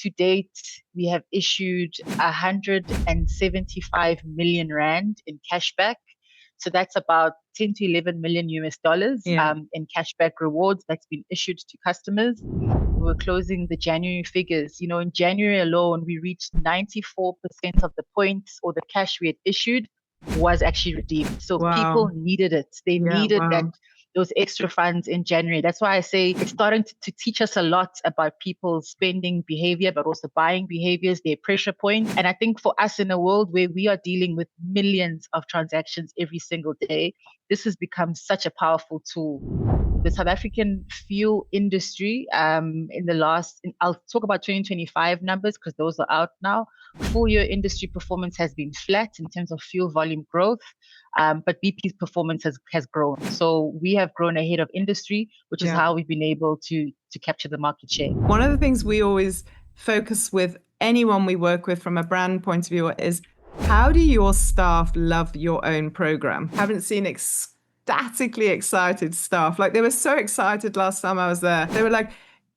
To date, we have issued 175 million rand in cashback. So that's about 10 to 11 million US dollars Yeah. in cashback rewards that's been issued to customers. We're closing the January figures. In January alone, we reached 94% of the points or the cash we had issued was actually redeemed. So people Wow. needed it. They Yeah. needed Wow. those extra funds in January. That's why I say it's starting to teach us a lot about people's spending behavior, but also buying behaviors, their pressure points. And I think for us in a world where we are dealing with millions of transactions every single day, this has become such a powerful tool. The South African fuel industry, I'll talk about 2025 numbers because those are out now. Full year industry performance has been flat in terms of fuel volume growth, but BP's performance has grown. So we have grown ahead of industry, which is Yeah. how we've been able to capture the market share. One of the things we always focus with anyone we work with from a brand point of view is how do your staff love your own program? Haven't seen ecstatically excited staff. Like they were so excited last time I was there. They were like,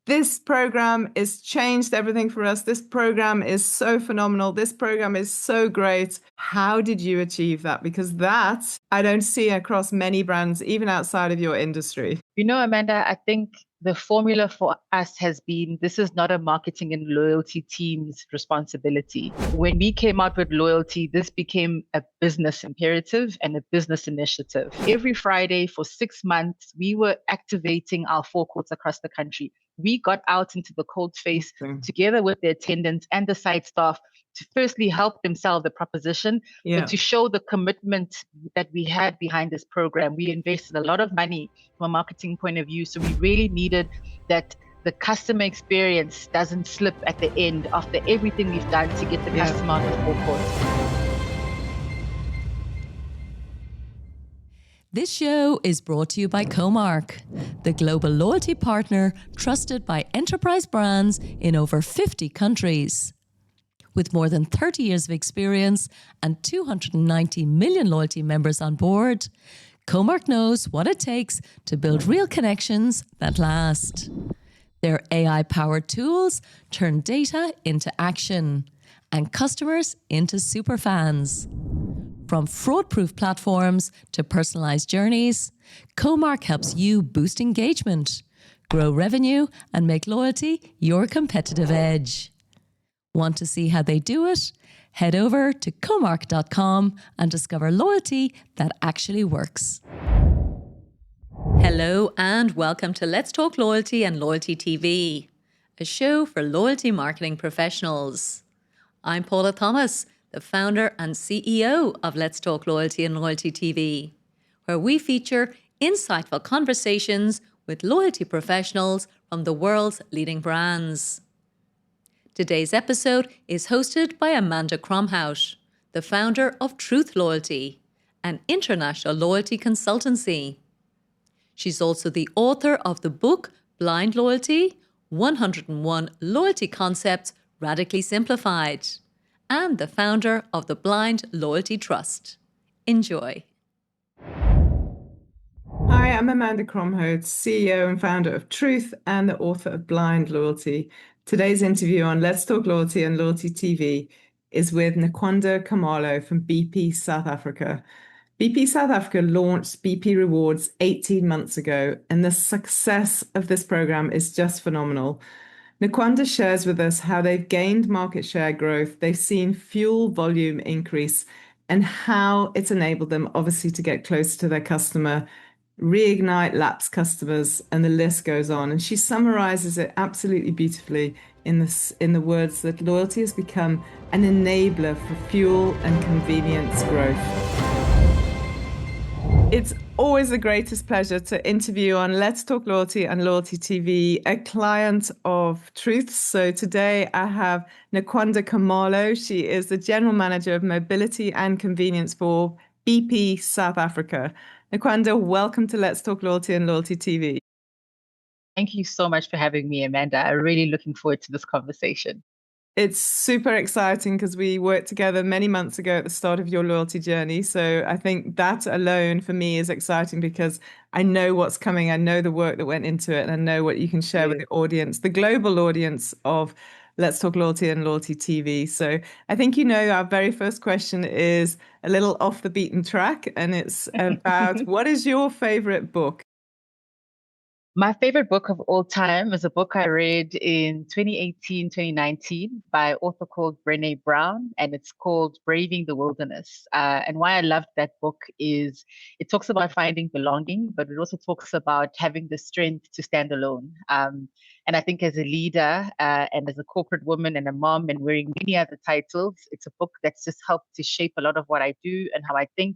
this program has changed everything for us. This program is so phenomenal. This program is so great. How did you achieve that? Because that I don't see across many brands, even outside of your industry. Amanda, I think the formula for us has been this is not a marketing and loyalty team's responsibility. When we came out with loyalty, this became a business imperative and a business initiative. Every Friday for 6 months, we were activating our forecourts across the country. We got out into the cold face together with the attendants and the site staff to firstly help them sell the proposition, but to show the commitment that we had behind this program. We invested a lot of money from a marketing point of view. So we really needed that the customer experience doesn't slip at the end after everything we've done to get the customer on the forecourt. This show is brought to you by Comark, the global loyalty partner trusted by enterprise brands in over 50 countries. With more than 30 years of experience and 290 million loyalty members on board, Comark knows what it takes to build real connections that last. Their AI-powered tools turn data into action and customers into superfans. From fraud-proof platforms to personalized journeys, Comark helps you boost engagement, grow revenue, and make loyalty your competitive edge. Want to see how they do it? Head over to comark.com and discover loyalty that actually works. Hello and welcome to Let's Talk Loyalty and Loyalty TV, a show for loyalty marketing professionals. I'm Paula Thomas, the founder and CEO of Let's Talk Loyalty and Loyalty TV, where we feature insightful conversations with loyalty professionals from the world's leading brands. Today's episode is hosted by Amanda Kromhout, the founder of Truth Loyalty, an international loyalty consultancy. She's also the author of the book Blind Loyalty, 101 Loyalty Concepts Radically Simplified, and the founder of the Blind Loyalty Trust. Enjoy. Hi, I'm Amanda Kromhout, CEO and founder of Truth and the author of Blind Loyalty. Today's interview on Let's Talk Loyalty and Loyalty TV is with Nokwanda Khumalo from BP South Africa. BP South Africa launched BP Rewards 18 months ago, and the success of this program is just phenomenal. Nokwanda shares with us how they've gained market share growth, they've seen fuel volume increase, and how it's enabled them, obviously, to get closer to their customer, reignite lapsed customers, and the list goes on. And she summarizes it absolutely beautifully in the words that loyalty has become an enabler for fuel and convenience growth. It's always the greatest pleasure to interview on Let's Talk Loyalty and Loyalty TV, a client of Truth. So today I have Nokwanda Khumalo. She is the General Manager of Mobility and Convenience for BP South Africa. Nokwanda, welcome to Let's Talk Loyalty and Loyalty TV. Thank you so much for having me, Amanda. I'm really looking forward to this conversation. It's super exciting because we worked together many months ago at the start of your loyalty journey. So I think that alone for me is exciting because I know what's coming. I know the work that went into it, and I know what you can share with the audience, the global audience of Let's Talk Loyalty and Loyalty TV. So I think you know our very first question is a little off the beaten track, and it's about what is your favorite book? My favorite book of all time is a book I read in 2018, 2019 by an author called Brené Brown, and it's called Braving the Wilderness. And why I loved that book is it talks about finding belonging, but it also talks about having the strength to stand alone. And I think as a leader and as a corporate woman and a mom and wearing many other titles, it's a book that's just helped to shape a lot of what I do and how I think.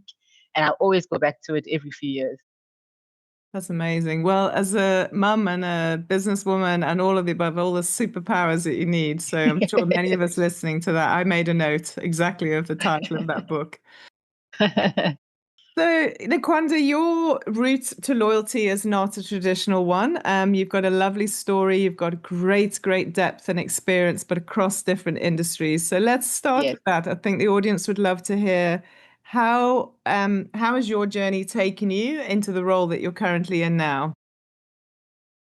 And I always go back to it every few years. That's amazing. Well, as a mum and a businesswoman and all of the above, all the superpowers that you need. So I'm sure many of us listening to that, I made a note exactly of the title of that book. So, Nokwanda, your route to loyalty is not a traditional one. You've got a lovely story. You've got great depth and experience, but across different industries. So let's start Yes. with that. I think the audience would love to hear how has your journey taken you into the role that you're currently in now?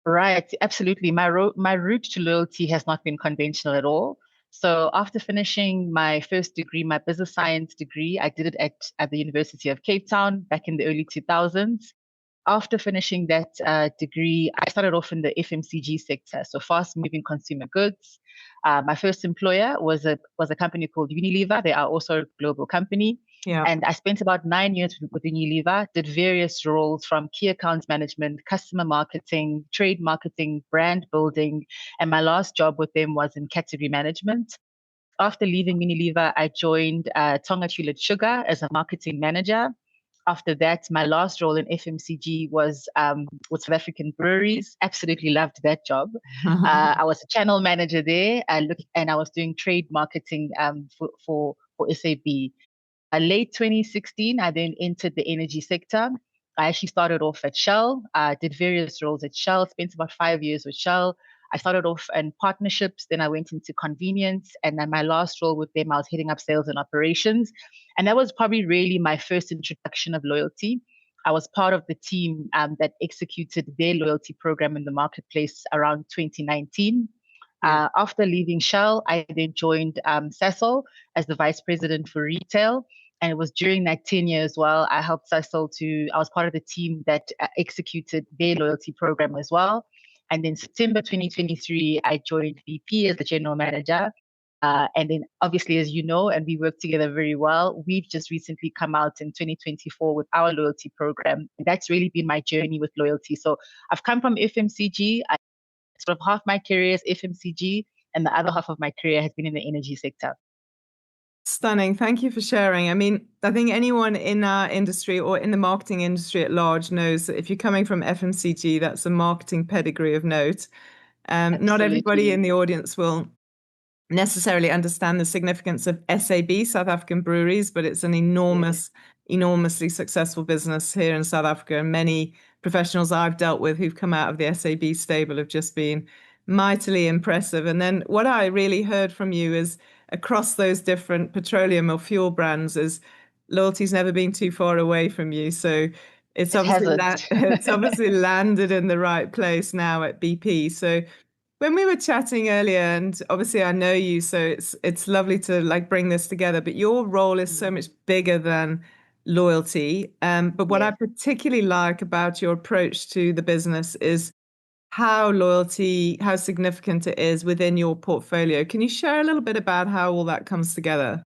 Right, absolutely. My route to loyalty has not been conventional at all. So after finishing my first degree, my business science degree, I did it at the University of Cape Town back in the early 2000s. After finishing that degree, I started off in the FMCG sector, so fast-moving consumer goods. My first employer was a company called Unilever. They are also a global company. Yeah. And I spent about 9 years with Unilever, did various roles from key accounts management, customer marketing, trade marketing, brand building. And my last job with them was in category management. After leaving Unilever, I joined Tonga Tulip Sugar as a marketing manager. After that, my last role in FMCG was with South African breweries. Absolutely loved that job. I was a channel manager there, and I was doing trade marketing for SAB. Late 2016, I then entered the energy sector. I actually started off at Shell, did various roles at Shell, spent about 5 years with Shell. I started off in partnerships, then I went into convenience, and then my last role with them, I was heading up sales and operations. And that was probably really my first introduction of loyalty. I was part of the team that executed their loyalty program in the marketplace around 2019. Yeah. After leaving Shell, I then joined Sasol as the vice president for retail. And it was during that tenure as well, I helped Sasol I was part of the team that executed their loyalty program as well. And then September 2023, I joined BP as the general manager. And then obviously, as you know, and we work together very well, we've just recently come out in 2024 with our loyalty program. And that's really been my journey with loyalty. So I've come from FMCG. Sort of half my career is FMCG, and the other half of my career has been in the energy sector. Stunning. Thank you for sharing. I mean, I think anyone in our industry or in the marketing industry at large knows that if you're coming from FMCG, that's a marketing pedigree of note. Not everybody in Absolutely. the audience will necessarily understand the significance of SAB, South African Breweries, but it's an Yes. enormously successful business here in South Africa. And many professionals I've dealt with who've come out of the SAB stable have just been mightily impressive. And then what I really heard from you is across those different petroleum or fuel brands is loyalty's never been too far away from you. So it's It obviously hasn't. it's obviously landed in the right place now at BP. So when we were chatting earlier, and obviously I know you, so it's lovely to like bring this together, but your role is so much bigger than loyalty. But what I Yes. particularly like about your approach to the business is how significant it is within your portfolio. Can you share a little bit about how all that comes together?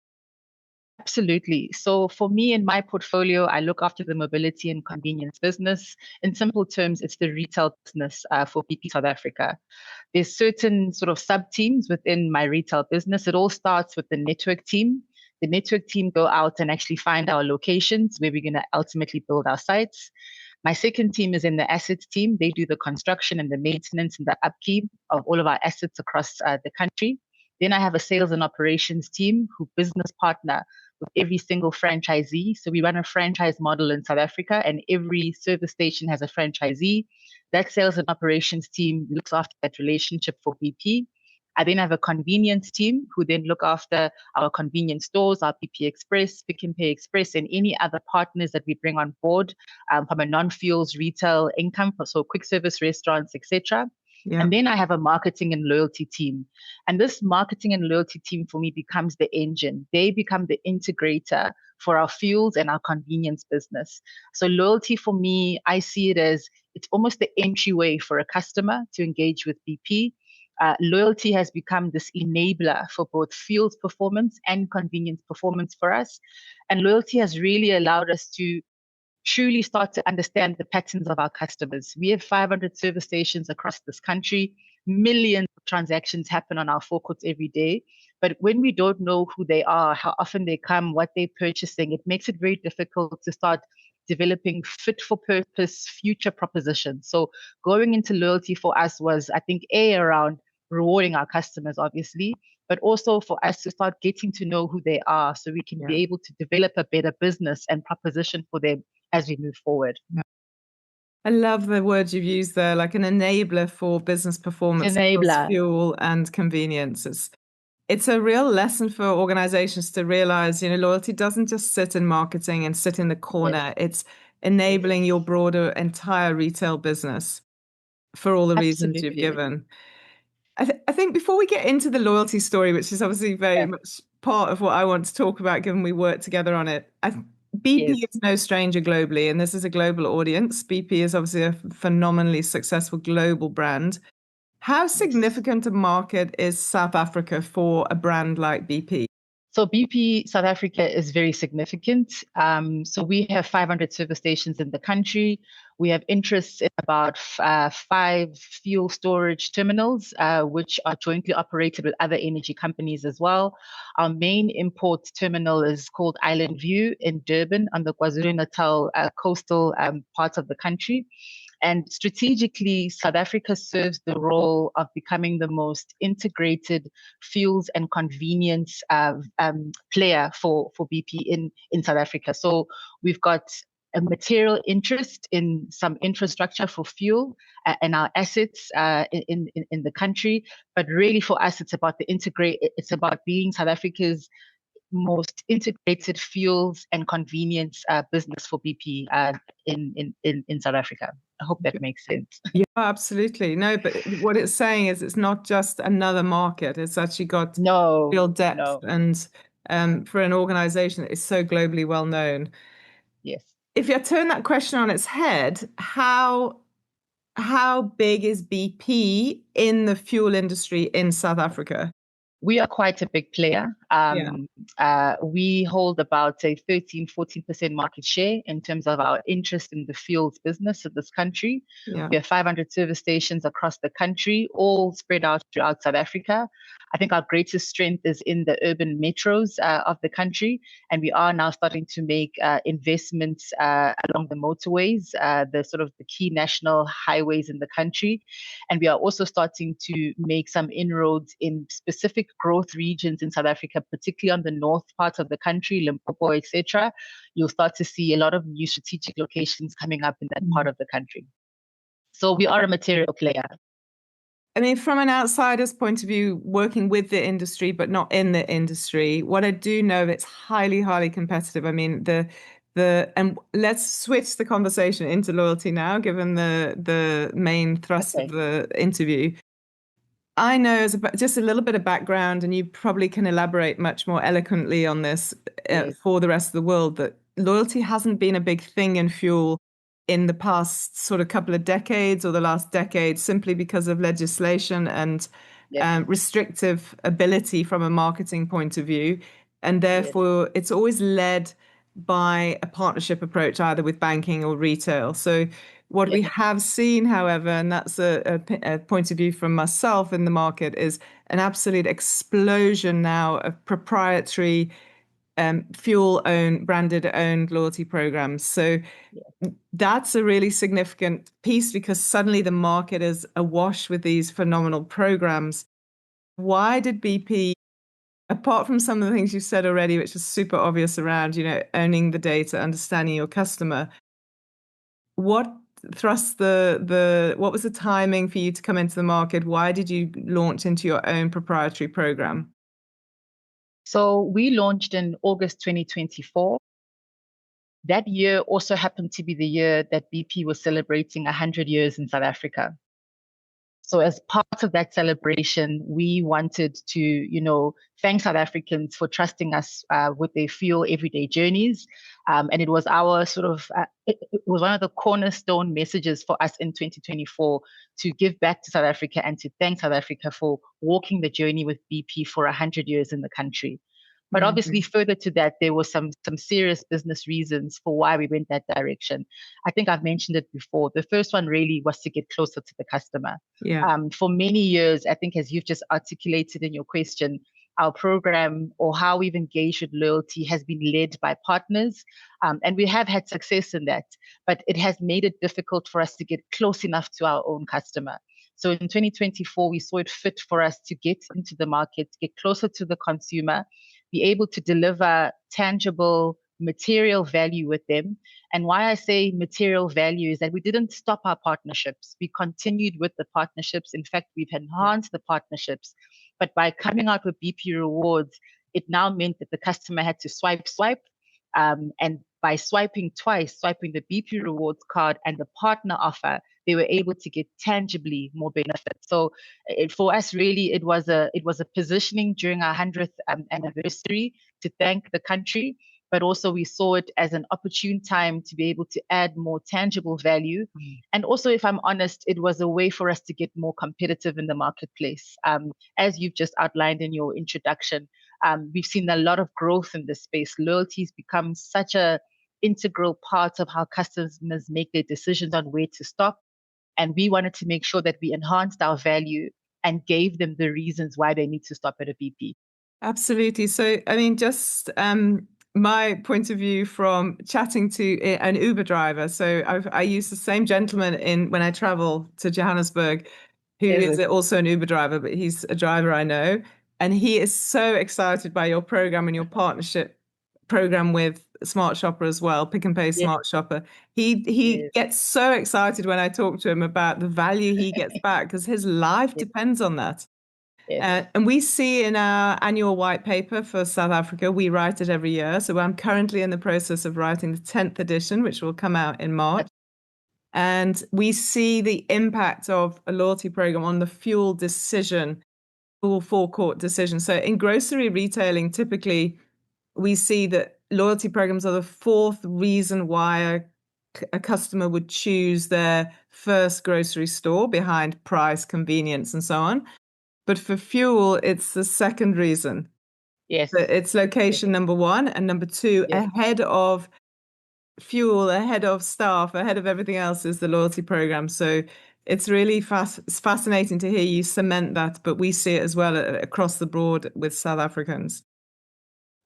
Absolutely. So for me in my portfolio, I look after the mobility and convenience business. In simple terms, it's the retail business for BP South Africa. There's certain sort of sub teams within my retail business. It all starts with the network team. The network team go out and actually find our locations where we're going to ultimately build our sites. My second team is in the assets team. They do the construction and the maintenance and the upkeep of all of our assets across the country. Then I have a sales and operations team who business partner with every single franchisee. So we run a franchise model in South Africa, and every service station has a franchisee. That sales and operations team looks after that relationship for BP. I then have a convenience team who then look after our convenience stores, our BP Express, Pick and Pay Express, and any other partners that we bring on board from a non-fuels retail income, so quick service restaurants, etc. Yeah. And then I have a marketing and loyalty team. And this marketing and loyalty team for me becomes the engine. They become the integrator for our fuels and our convenience business. So loyalty for me, I see it as it's almost the entryway for a customer to engage with BP. Loyalty has become this enabler for both fuels performance and convenience performance for us. And loyalty has really allowed us to truly start to understand the patterns of our customers. We have 500 service stations across this country. Millions of transactions happen on our forecourts every day. But when we don't know who they are, how often they come, what they're purchasing, it makes it very difficult to start developing fit for purpose future propositions. So going into loyalty for us was, I think, around rewarding our customers, obviously, but also for us to start getting to know who they are so we can be able to develop a better business and proposition for them as we move forward. I love the words you've used there, like an enabler for business performance across Enabler. fuel and convenience. It's a real lesson for organizations to realize, loyalty doesn't just sit in marketing and sit in the corner. It's enabling your broader entire retail business for all the reasons you've Absolutely. given. I think before we get into the loyalty story, which is obviously very much part of what I want to talk about, given we work together on it, BP is no stranger globally, and this is a global audience. BP is obviously a phenomenally successful global brand. How significant a market is South Africa for a brand like BP? So BP South Africa is very significant. So we have 500 service stations in the country. We have interests in about 5 fuel storage terminals, which are jointly operated with other energy companies as well. Our main import terminal is called Island View in Durban on the KwaZulu-Natal coastal parts of the country. And strategically, South Africa serves the role of becoming the most integrated fuels and convenience player for BP in South Africa. So we've got a material interest in some infrastructure for fuel and our assets in the country. But really for us, it's about it's about being South Africa's most integrated fuels and convenience business for BP in South Africa. I hope that makes sense. Yeah, absolutely. No, but what it's saying is it's not just another market. It's actually got real depth and for an organization that is so globally well known. Yes. If you turn that question on its head, how big is BP in the fuel industry in South Africa? We are quite a big player. We hold about a 13-14% market share in terms of our interest in the fuels business of this country. Yeah. We have 500 service stations across the country, all spread out throughout South Africa. I think our greatest strength is in the urban metros of the country, and we are now starting to make investments along the motorways, the key national highways in the country. And we are also starting to make some inroads in specific growth regions in South Africa, particularly on the north part of the country, Limpopo, etc. You'll start to see a lot of new strategic locations coming up in that part of the country. So we are a material player. I mean, from an outsider's point of view, working with the industry, but not in the industry, what I do know, it's highly, highly competitive. I mean, and let's switch the conversation into loyalty now, given the main thrust of the interview. I know just a little bit of background, and you probably can elaborate much more eloquently on this for the rest of the world, that loyalty hasn't been a big thing in fuel in the past sort of couple of decades or the last decade, simply because of legislation and restrictive ability from a marketing point of view. And therefore, it's always led by a partnership approach, either with banking or retail. So what we have seen, however, and that's a point of view from myself in the market, is an absolute explosion now of proprietary fuel-owned, branded-owned loyalty programs. So that's a really significant piece, because suddenly the market is awash with these phenomenal programs. Why did BP, apart from some of the things you said already, which is super obvious around, owning the data, understanding your customer, what thrust what was the timing for you to come into the market? Why did you launch into your own proprietary program? So we launched in August 2024. That year also happened to be the year that BP was celebrating 100 years in South Africa. So as part of that celebration, we wanted to, thank South Africans for trusting us with their fuel everyday journeys. And it was our it was one of the cornerstone messages for us in 2024 to give back to South Africa and to thank South Africa for walking the journey with BP for 100 years in the country. But obviously, further to that, there were some serious business reasons for why we went that direction. I think I've mentioned it before. The first one really was to get closer to the customer. Yeah. For many years, I think, as you've just articulated in your question, our program or how we've engaged with loyalty has been led by partners, and we have had success in that. But it has made it difficult for us to get close enough to our own customer. So in 2024, we saw it fit for us to get into the market, get closer to the consumer, be able to deliver tangible material value with them. And why I say material value is that we didn't stop our partnerships. We continued with the partnerships. In fact, we've enhanced the partnerships. But by coming out with BP Rewards, it now meant that the customer had to swipe. And by swiping twice, swiping the BP Rewards card and the partner offer, they were able to get tangibly more benefits. So for us, really, it was a positioning during our 100th anniversary to thank the country, but also we saw it as an opportune time to be able to add more tangible value. And also, if I'm honest, it was a way for us to get more competitive in the marketplace. As you've just outlined in your introduction, we've seen a lot of growth in this space. Loyalty has become such a integral part of how customers make their decisions on where to stop. And we wanted to make sure that we enhanced our value and gave them the reasons why they need to stop at a BP. Absolutely. So, I mean, just my point of view from chatting to an Uber driver. So I use the same gentleman when I travel to Johannesburg, who is also an Uber driver, but he's a driver I know. And he is so excited by your program and your partnership program with Smart Shopper as well, Pick and Pay Smart Shopper. He gets so excited when I talk to him about the value he gets back because his life depends on that. And we see in our annual white paper for South Africa, we write it every year. So I'm currently in the process of writing the 10th edition, which will come out in March. And we see the impact of a loyalty program on the fuel decision, full forecourt decision. So in grocery retailing, typically, we see that loyalty programs are the fourth reason why a customer would choose their first grocery store behind price, convenience, and so on. But for fuel, it's the second reason. Yes. So it's location number one, and number two, ahead of fuel, ahead of staff, ahead of everything else is the loyalty program. So it's really fascinating to hear you cement that, but we see it as well across the board with South Africans.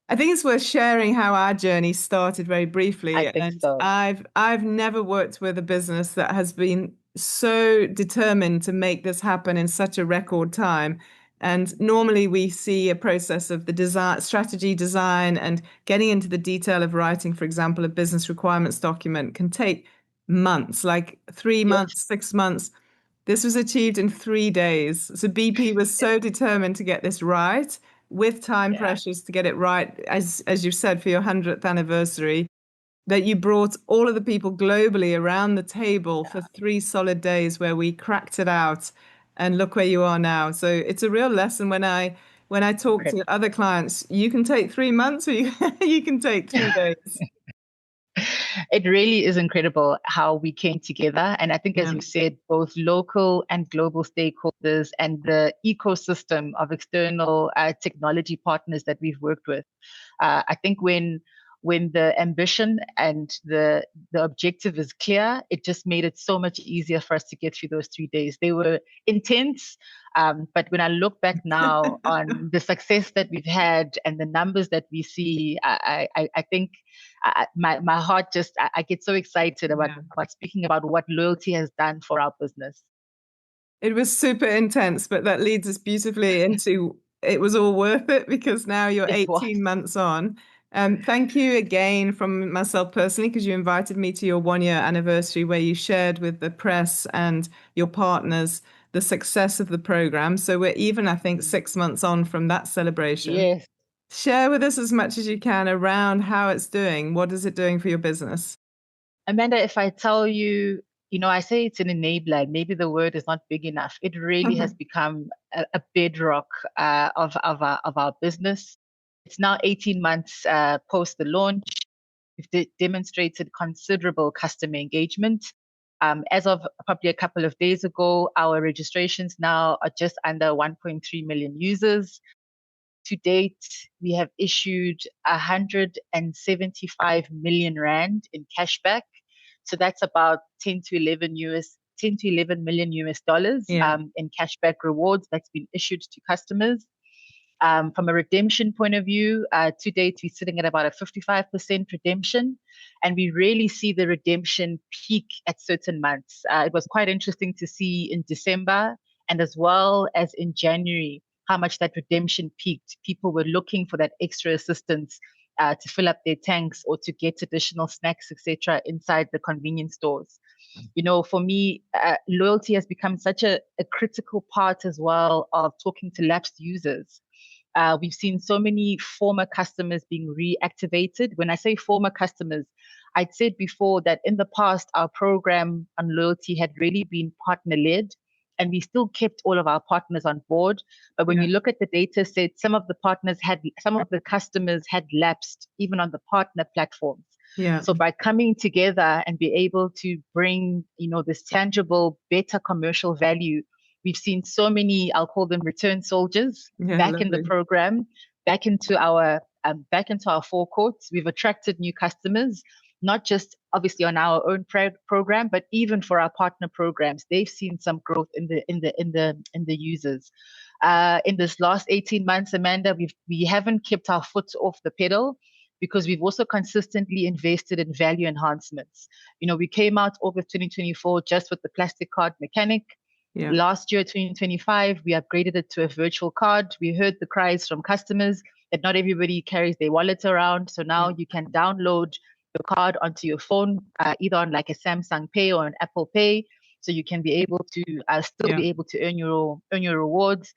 I think it's worth sharing how our journey started very briefly. I think so. I've never worked with a business that has been so determined to make this happen in such a record time. And normally we see a process of the design, strategy design, and getting into the detail of writing, for example, a business requirements document can take months, like 3 months, 6 months. This was achieved in 3 days. So BP was so determined to get this right, with time pressures to get it right, as you said, for your 100th anniversary, that you brought all of the people globally around the table for 3 solid days where we cracked it out, and look where you are now. So it's a real lesson when I talk to other clients. You can take 3 months, or you can take 3 days. It really is incredible how we came together. And I think, as you said, both local and global stakeholders and the ecosystem of external technology partners that we've worked with. I think when the ambition and the objective is clear, it just made it so much easier for us to get through those 3 days. They were intense, but when I look back now on the success that we've had and the numbers that we see, I think my heart just, I get so excited about speaking about what loyalty has done for our business. It was super intense, but that leads us beautifully into it was all worth it, because now you're 18 months on. Thank you again from myself personally, because you invited me to your 1-year anniversary where you shared with the press and your partners the success of the program. So we're even, I think, 6 months on from that celebration. Yes. Share with us as much as you can around how it's doing. What is it doing for your business? Amanda, if I tell you I say it's an enabler. Maybe the word is not big enough. It really has become a bedrock of our business. It's now 18 months post the launch. We've demonstrated considerable customer engagement. As of probably a couple of days ago, our registrations now are just under 1.3 million users. To date, we have issued 175 million rand in cashback. So that's about 10 to 11 million US dollars in cashback rewards that's been issued to customers. From a redemption point of view, to date, we're sitting at about a 55% redemption, and we really see the redemption peak at certain months. It was quite interesting to see in December and as well as in January how much that redemption peaked. People were looking for that extra assistance to fill up their tanks or to get additional snacks, etc., inside the convenience stores. For me, loyalty has become such a critical part as well of talking to lapsed users. We've seen so many former customers being reactivated. When I say former customers, I'd said before that in the past, our program on loyalty had really been partner-led, and we still kept all of our partners on board. But when you look at the data set, some of the customers had lapsed even on the partner platforms. Yeah. So by coming together and be able to bring, this tangible, better commercial value, we've seen so many, I'll call them return soldiers, back in the program, back into our forecourts. We've attracted new customers, not just obviously on our own program, but even for our partner programs. They've seen some growth in the users. In this last 18 months, Amanda, we haven't kept our foot off the pedal, because we've also consistently invested in value enhancements. We came out August 2024 just with the plastic card mechanic. Yeah. Last year, 2025, we upgraded it to a virtual card. We heard the cries from customers that not everybody carries their wallet around. So now you can download the card onto your phone, either on like a Samsung Pay or an Apple Pay. So you can be able to be able to earn your rewards.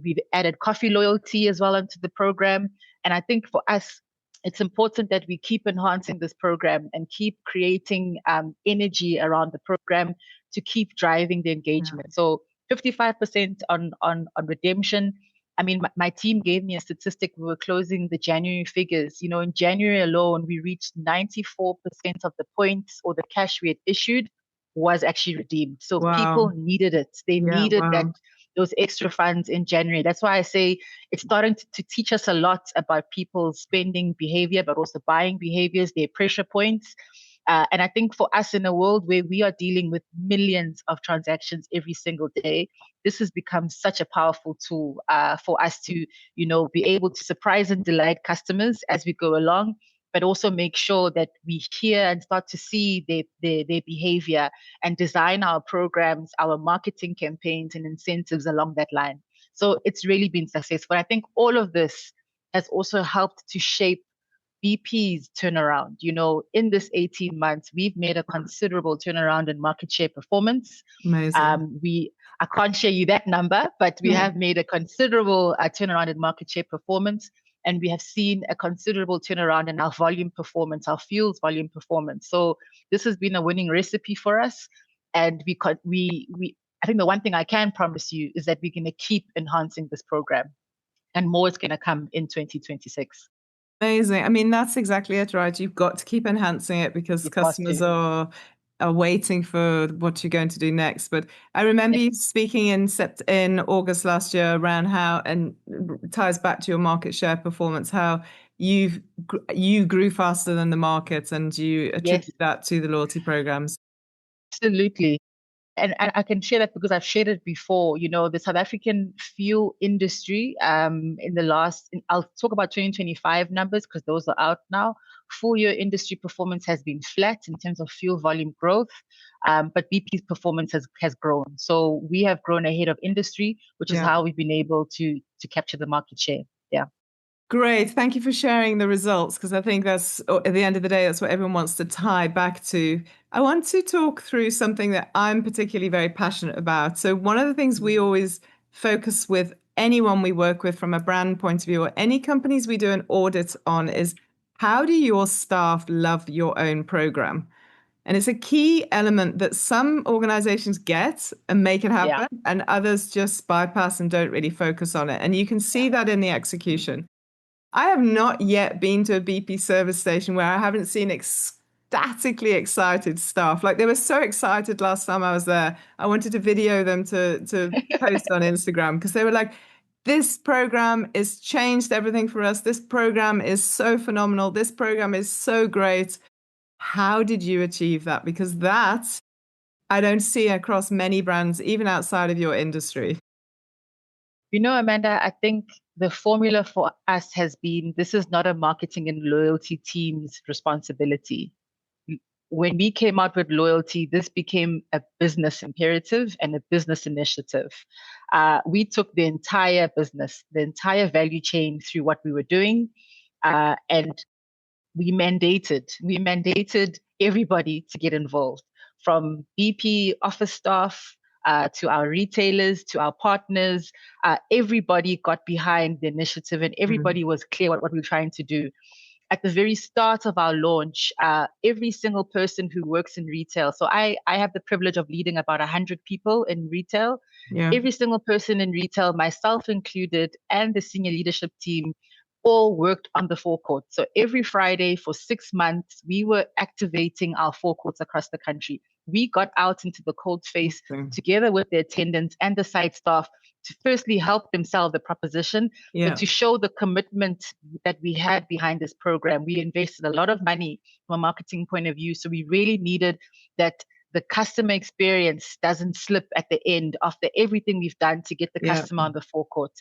We've added coffee loyalty as well into the program. And I think for us, it's important that we keep enhancing this program and keep creating energy around the program to keep driving the engagement. So 55% on redemption. I mean, my team gave me a statistic. We were closing the January figures. In January alone, we reached 94% of the points or the cash we had issued was actually redeemed. So people needed it. They needed those extra funds in January. That's why I say it's starting to teach us a lot about people's spending behavior, but also buying behaviors, their pressure points. And I think for us in a world where we are dealing with millions of transactions every single day, this has become such a powerful tool for us to, be able to surprise and delight customers as we go along, but also make sure that we hear and start to see their behavior and design our programs, our marketing campaigns and incentives along that line. So it's really been successful. I think all of this has also helped to shape BP's turnaround. In this 18 months, we've made a considerable turnaround in market share performance. Amazing. I can't share you that number, but we have made a considerable turnaround in market share performance. And we have seen a considerable turnaround in our volume performance, our fuels volume performance. So this has been a winning recipe for us. And I think the one thing I can promise you is that we're going to keep enhancing this program, and more is going to come in 2026. Amazing. I mean, that's exactly it, right? You've got to keep enhancing it because customers are waiting for what you're going to do next. But I remember you speaking in August last year around how, and ties back to your market share performance, how you grew faster than the market, and you attribute that to the loyalty programs. Absolutely. And I can share that because I've shared it before. The South African fuel industry, I'll talk about 2025 numbers because those are out now. Full year industry performance has been flat in terms of fuel volume growth, but BP's performance has grown. So we have grown ahead of industry, which is how we've been able to capture the market share. Yeah. Great. Thank you for sharing the results, because I think that's, at the end of the day, that's what everyone wants to tie back to. I want to talk through something that I'm particularly very passionate about. So one of the things we always focus with anyone we work with from a brand point of view, or any companies we do an audit on, is how do your staff love your own program? And it's a key element that some organizations get and make it happen, and others just bypass and don't really focus on it. And you can see that in the execution. I have not yet been to a BP service station where I haven't seen ecstatically excited staff. Like, they were so excited last time I was there. I wanted to video them to post on Instagram, because they were like, this program has changed everything for us. This program is so phenomenal. This program is so great. How did you achieve that? Because that I don't see across many brands, even outside of your industry. You know, Amanda, I think the formula for us has been, this is not a marketing and loyalty team's responsibility. When we came out with loyalty, this became a business imperative and a business initiative. We took the entire business, the entire value chain through what we were doing, and we mandated everybody to get involved, from BP office staff to our retailers, to our partners. Everybody got behind the initiative, and everybody was clear what we were trying to do. At the very start of our launch, every single person who works in retail, so I have the privilege of leading about 100 people in retail. Yeah. Every single person in retail, myself included, and the senior leadership team, all worked on the forecourt. So every Friday for 6 months, we were activating our forecourts across the country. We got out into the cold face together with the attendants and the site staff to firstly help them sell the proposition, but to show the commitment that we had behind this program. We invested a lot of money from a marketing point of view. So we really needed that the customer experience doesn't slip at the end after everything we've done to get the customer on the forecourt.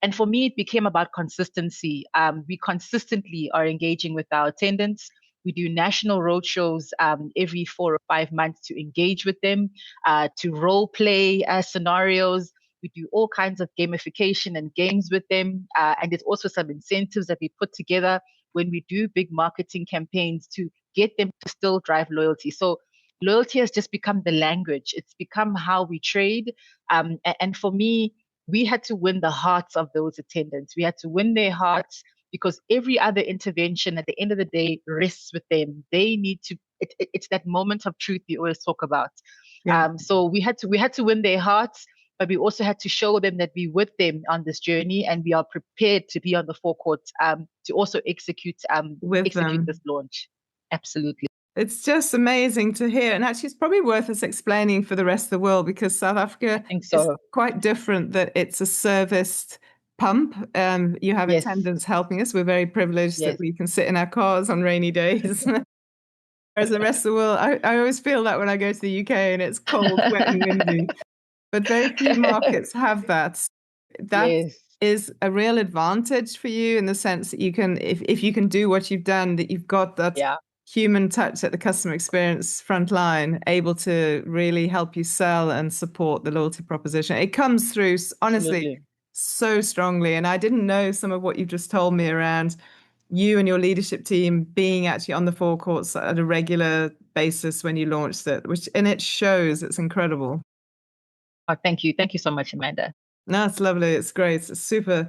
And for me, it became about consistency. We consistently are engaging with our attendants. We do national roadshows every 4 or 5 months to engage with them, to role play scenarios. We do all kinds of gamification and games with them. And there's also some incentives that we put together when we do big marketing campaigns to get them to still drive loyalty. So loyalty has just become the language. It's become how we trade. And for me, we had to win the hearts of those attendants. We had to win their hearts, because every other intervention at the end of the day rests with them. They need to, it's that moment of truth we always talk about. So we had to win their hearts, but we also had to show them that we're with them on this journey, and we are prepared to be on the forecourt to also execute this launch. Absolutely. It's just amazing to hear. And actually, it's probably worth us explaining for the rest of the world, because South Africa is quite different, that it's a serviced pump. You have attendants helping us. We're very privileged that we can sit in our cars on rainy days. Whereas the rest of the world, I always feel that when I go to the UK and it's cold, wet and windy. But very few markets have that. That is a real advantage for you, in the sense that you can, if you can do what you've done, that you've got that human touch at the customer experience frontline, able to really help you sell and support the loyalty proposition. It comes through, honestly, so strongly. And I didn't know some of what you've just told me around you and your leadership team being actually on the forecourts at a regular basis when you launched it, and it shows. It's incredible. Oh, thank you. Thank you so much, Amanda. No, it's lovely. It's great. It's super.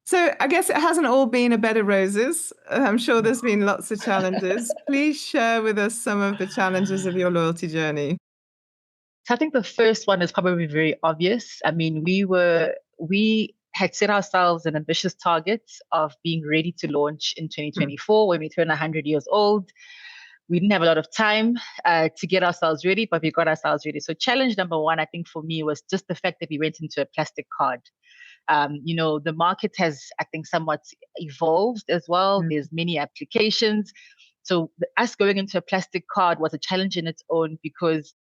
So I guess it hasn't all been a bed of roses. I'm sure there's been lots of challenges. Please share with us some of the challenges of your loyalty journey. So I think the first one is probably very obvious. I mean, we had set ourselves an ambitious target of being ready to launch in 2024 when we turn 100 years old. We didn't have a lot of time to get ourselves ready, but we got ourselves ready. So challenge number one, I think for me, was just the fact that we went into a plastic card. The market has, I think, somewhat evolved as well. There's many applications. So us going into a plastic card was a challenge in its own, because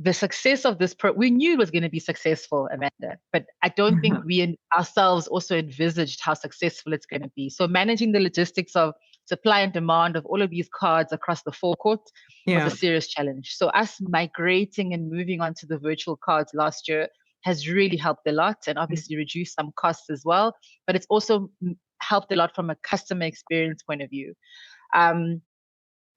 the success of this we knew it was going to be successful, Amanda, but I don't think we ourselves also envisaged how successful it's going to be. So managing the logistics of supply and demand of all of these cards across the forecourt was a serious challenge. So us migrating and moving on to the virtual cards last year has really helped a lot, and obviously reduced some costs as well. But it's also helped a lot from a customer experience point of view.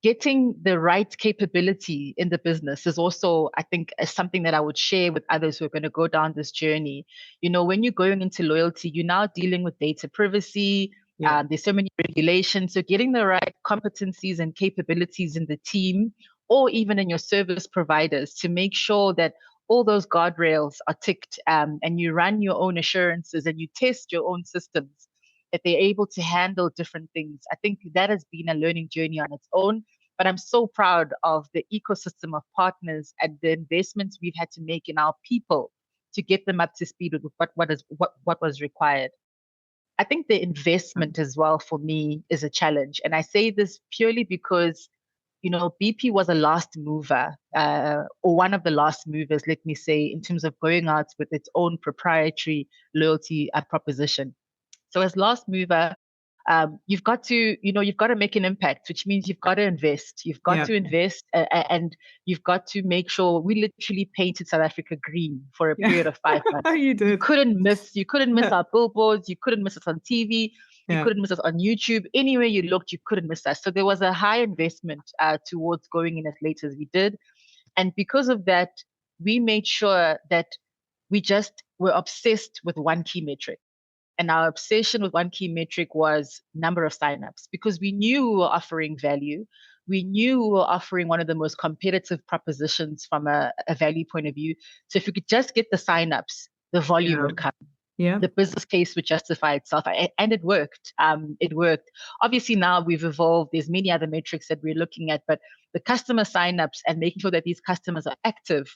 Getting the right capability in the business is also, I think, something that I would share with others who are going to go down this journey. When you're going into loyalty, you're now dealing with data privacy, Yeah. There's so many regulations. So getting the right competencies and capabilities in the team, or even in your service providers, to make sure that all those guardrails are ticked, and you run your own assurances and you test your own systems, that they're able to handle different things. I think that has been a learning journey on its own. But I'm so proud of the ecosystem of partners and the investments we've had to make in our people to get them up to speed with what was required. I think the investment as well for me is a challenge. And I say this purely because, BP was a last mover, or one of the last movers, let me say, in terms of going out with its own proprietary loyalty proposition. So as last mover, you've got to make an impact, which means you've got to invest. You've got to invest, and you've got to make sure. We literally painted South Africa green for a period of 5 months. You did. You couldn't miss our billboards. You couldn't miss us on TV. You couldn't miss us on YouTube. Anywhere you looked, you couldn't miss us. So there was a high investment towards going in as late as we did. And because of that, we made sure that we just were obsessed with one key metric. And our obsession with one key metric was number of signups, because we knew we were offering value. We knew we were offering one of the most competitive propositions from a value point of view. So if we could just get the signups, the volume would come. Yeah. The business case would justify itself. And it worked. It worked. Obviously, now we've evolved. There's many other metrics that we're looking at, but the customer signups and making sure that these customers are active,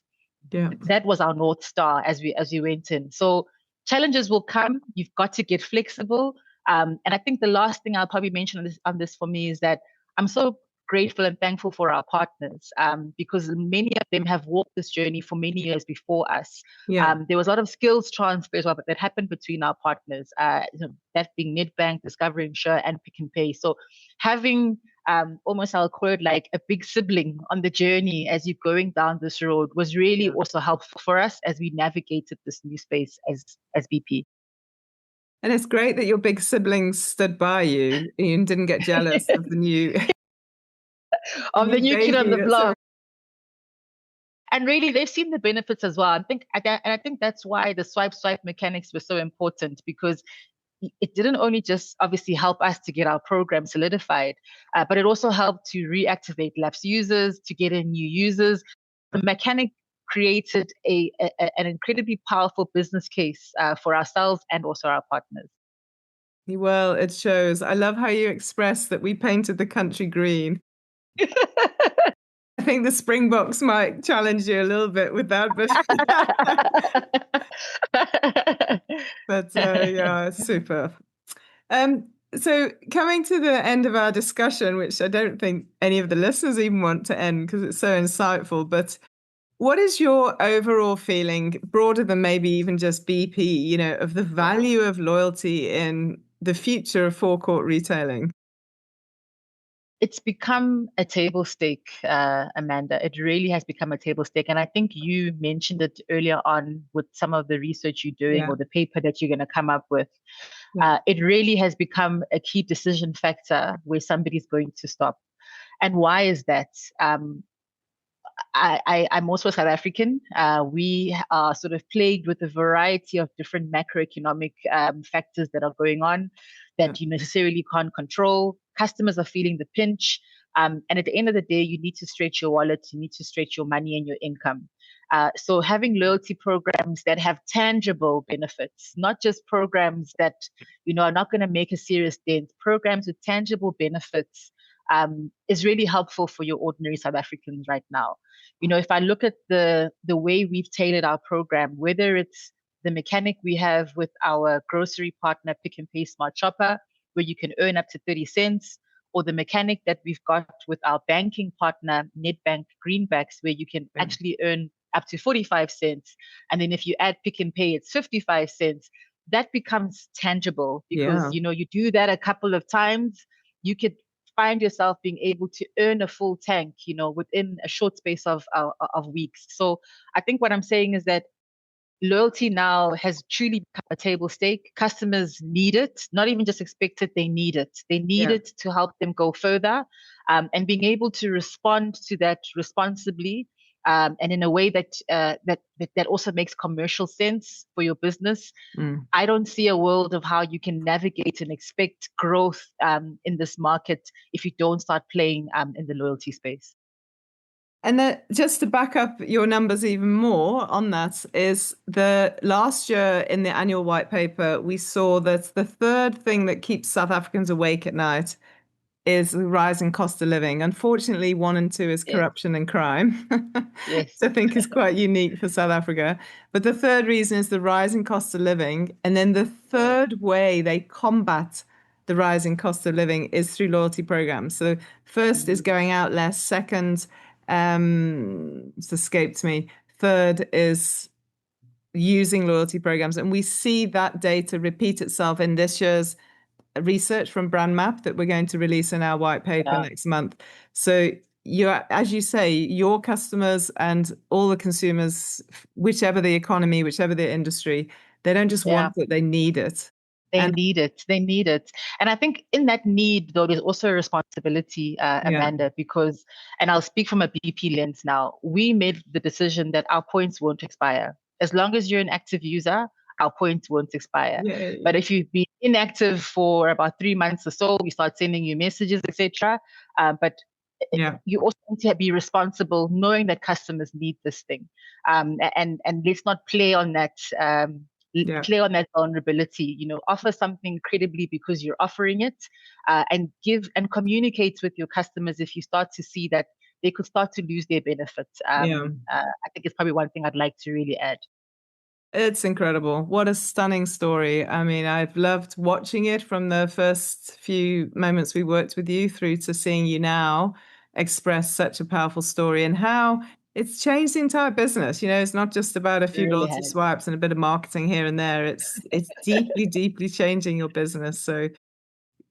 that was our North Star as we went in. So challenges will come. You've got to get flexible. And I think the last thing I'll probably mention on this for me is that I'm so grateful and thankful for our partners, because many of them have walked this journey for many years before us. There was a lot of skills transfer as well that happened between our partners, that being Nedbank, Discovery Insure, and Pick n Pay. So having almost, I'll call it like a big sibling on the journey as you're going down this road was really also helpful for us as we navigated this new space as BP. And it's great that your big siblings stood by you and didn't get jealous of the new the new kid on the block. And really, they've seen the benefits as well. I think that's why the swipe mechanics were so important, because it didn't only just obviously help us to get our program solidified, but it also helped to reactivate lapsed users, to get in new users. The mechanic created an incredibly powerful business case for ourselves and also our partners. Well, it shows. I love how you express that we painted the country green. I think the Springboks might challenge you a little bit with that, but yeah, super. So coming to the end of our discussion, which I don't think any of the listeners even want to end because it's so insightful, but what is your overall feeling, broader than maybe even just BP, of the value of loyalty in the future of forecourt retailing? It's become a table stake, Amanda. It really has become a table stake. And I think you mentioned it earlier on with some of the research you're doing or the paper that you're going to come up with. It really has become a key decision factor where somebody's going to stop. And why is that? I'm also South African. We are sort of plagued with a variety of different macroeconomic factors that are going on that you necessarily can't control. Customers are feeling the pinch. And at the end of the day, you need to stretch your wallet, you need to stretch your money and your income. So having loyalty programs that have tangible benefits, not just programs that, are not going to make a serious dent, programs with tangible benefits is really helpful for your ordinary South Africans right now. If I look at the way we've tailored our program, whether it's the mechanic we have with our grocery partner, Pick n Pay Smart Shopper, where you can earn up to 30 cents, or the mechanic that we've got with our banking partner, Nedbank Greenbacks, where you can actually earn up to 45 cents. And then if you add Pick n Pay, it's 55 cents. That becomes tangible because, you do that a couple of times, you could find yourself being able to earn a full tank, within a short space of weeks. So I think what I'm saying is that loyalty now has truly become a table stake. Customers need it, not even just expect it, they need it. They need it to help them go further. And being able to respond to that responsibly and in a way that that also makes commercial sense for your business. I don't see a world of how you can navigate and expect growth in this market if you don't start playing in the loyalty space. And then just to back up your numbers even more on that is the last year in the annual white paper, we saw that the third thing that keeps South Africans awake at night is the rising cost of living. Unfortunately, 1 and 2 is corruption and crime, Yes. which I think is quite unique for South Africa. But the third reason is the rising cost of living. And then the third way they combat the rising cost of living is through loyalty programs. So first is going out less. Second, it's escaped me. Third is using loyalty programs. And we see that data repeat itself in this year's research from Brand Map that we're going to release in our white paper next month. So as you say, your customers and all the consumers, whichever the economy, whichever the industry, they don't just want it, they need it. They need it. They need it. And I think in that need, though, there's also a responsibility, Amanda, because, and I'll speak from a BP lens now, we made the decision that our points won't expire. As long as you're an active user, our points won't expire. But if you've been inactive for about 3 months or so, we start sending you messages, etc. But you also need to be responsible, knowing that customers need this thing. And let's not play on that. Play on that vulnerability, offer something credibly because you're offering it, and give and communicate with your customers if you start to see that they could start to lose their benefits. I think it's probably one thing I'd like to really add. It's incredible. What a stunning story. I mean, I've loved watching it from the first few moments we worked with you through to seeing you now express such a powerful story and how it's changed the entire business. It's not just about a few loyalty swipes and a bit of marketing here and there. It's deeply, deeply changing your business. So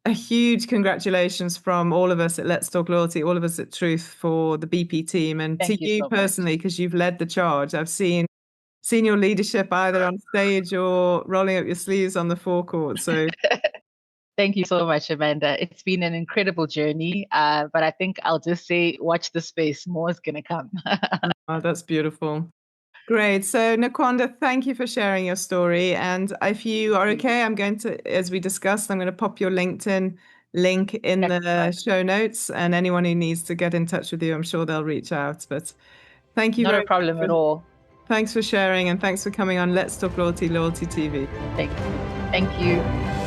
a huge congratulations from all of us at Let's Talk Loyalty, all of us at Truth, for the BP team, and to you personally, because you've led the charge. I've seen your leadership either on stage or rolling up your sleeves on the forecourt. So thank you so much, Amanda. It's been an incredible journey, but I think I'll just say, watch the space. More is going to come. Oh, that's beautiful. Great. So Nokwanda, thank you for sharing your story. And if you are okay, I'm going to, as we discussed, I'm going to pop your LinkedIn link in the show notes, and anyone who needs to get in touch with you, I'm sure they'll reach out. But thank you. Not a problem at all. Thanks for sharing, and thanks for coming on Let's Talk Loyalty, Loyalty TV. Thank you.